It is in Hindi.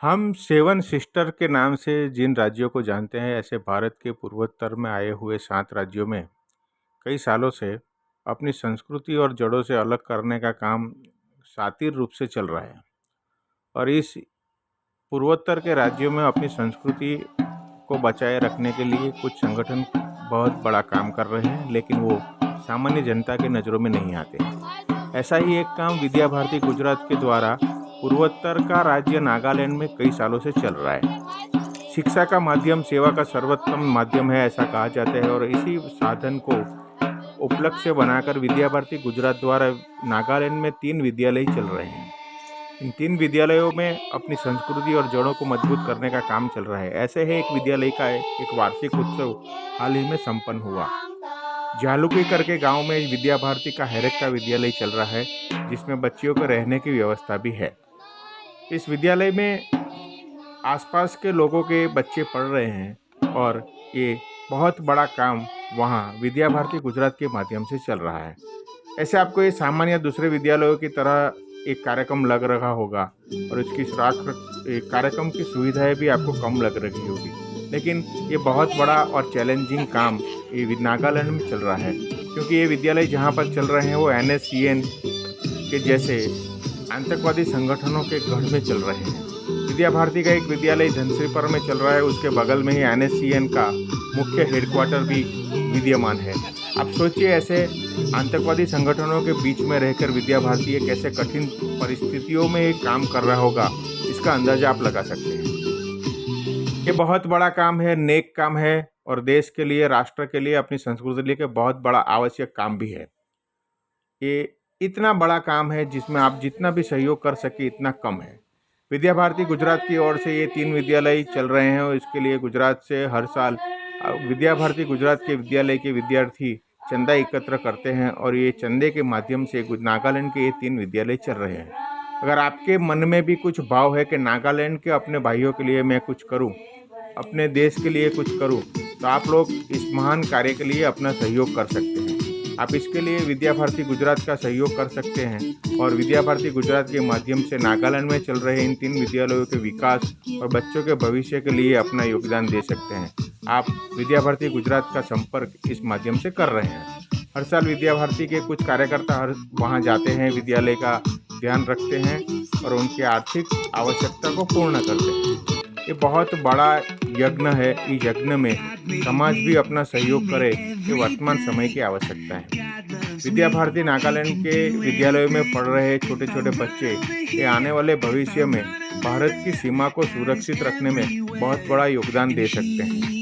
हम सेवन सिस्टर के नाम से जिन राज्यों को जानते हैं, ऐसे भारत के पूर्वोत्तर में आए हुए 7 राज्यों में कई सालों से अपनी संस्कृति और जड़ों से अलग करने का काम शातिर रूप से चल रहा है। और इस पूर्वोत्तर के राज्यों में अपनी संस्कृति को बचाए रखने के लिए कुछ संगठन बहुत बड़ा काम कर रहे हैं, लेकिन वो सामान्य जनता के नज़रों में नहीं आते। ऐसा ही एक काम विद्या भारती गुजरात के द्वारा पूर्वोत्तर का राज्य नागालैंड में कई सालों से चल रहा है। शिक्षा का माध्यम सेवा का सर्वोत्तम माध्यम है, ऐसा कहा जाता है। और इसी साधन को उपलक्ष्य बनाकर विद्या भारती गुजरात द्वारा नागालैंड में 3 विद्यालय चल रहे हैं। इन 3 विद्यालयों में अपनी संस्कृति और जड़ों को मजबूत करने का काम चल रहा है। ऐसे ही एक विद्यालय का एक वार्षिक उत्सव हाल ही में संपन्न हुआ। जालुकी करके गांव में विद्या भारती का हैरक का विद्यालय चल रहा है, जिसमें बच्चियों को रहने की व्यवस्था भी है। इस विद्यालय में आसपास के लोगों के बच्चे पढ़ रहे हैं और ये बहुत बड़ा काम वहाँ विद्या भारती गुजरात के माध्यम से चल रहा है। ऐसे आपको ये सामान्य दूसरे विद्यालयों की तरह एक कार्यक्रम लग रहा होगा और इसकी कार्यक्रम की सुविधाएं भी आपको कम लग रही होगी, लेकिन ये बहुत बड़ा और चैलेंजिंग काम ये नागालैंड में चल रहा है, क्योंकि ये विद्यालय जहाँ पर चल रहे हैं वो NSCN के जैसे आतंकवादी संगठनों के गढ़ में चल रहे हैं। विद्या भारती का एक विद्यालय धनश्रीपुर में चल रहा है, उसके बगल में ही NSCN का मुख्य हेडक्वार्टर भी विद्यमान है। आप सोचिए, ऐसे आतंकवादी संगठनों के बीच में रहकर विद्या भारती एक ऐसे कठिन परिस्थितियों में एक काम कर रहा होगा, इसका अंदाजा आप लगा सकते हैं। ये बहुत बड़ा काम है, नेक काम है और देश के लिए, राष्ट्र के लिए, अपनी संस्कृति के लिए बहुत बड़ा आवश्यक काम भी है। ये इतना बड़ा काम है जिसमें आप जितना भी सहयोग कर सके इतना कम है। विद्या भारती गुजरात की ओर से ये 3 विद्यालय चल रहे हैं और इसके लिए गुजरात से हर साल विद्या भारती गुजरात के विद्यालय के विद्यार्थी चंदा एकत्र करते हैं और ये चंदे के माध्यम से नागालैंड के ये 3 विद्यालय चल रहे हैं। अगर आपके मन में भी कुछ भाव है कि नागालैंड के अपने भाइयों के लिए मैं कुछ करूं, अपने देश के लिए कुछ करूं, तो आप लोग इस महान कार्य के लिए अपना सहयोग कर सकते हैं। आप इसके लिए विद्या भारती गुजरात का सहयोग कर सकते हैं और विद्या भारती गुजरात के माध्यम से नागालैंड में चल रहे इन 3 विद्यालयों के विकास और बच्चों के भविष्य के लिए अपना योगदान दे सकते हैं। आप विद्या भारती गुजरात का संपर्क इस माध्यम से कर रहे हैं। हर साल विद्या भारती के कुछ कार्यकर्ता वहाँ जाते हैं, विद्यालय का ध्यान रखते हैं और उनकी आर्थिक आवश्यकता को पूर्ण करते हैं। ये बहुत बड़ा यज्ञ है। इस यज्ञ में समाज भी अपना सहयोग करे, ये वर्तमान समय की आवश्यकता है। विद्या भारती नागालैंड के विद्यालयों में पढ़ रहे छोटे छोटे बच्चे ये आने वाले भविष्य में भारत की सीमा को सुरक्षित रखने में बहुत बड़ा योगदान दे सकते हैं।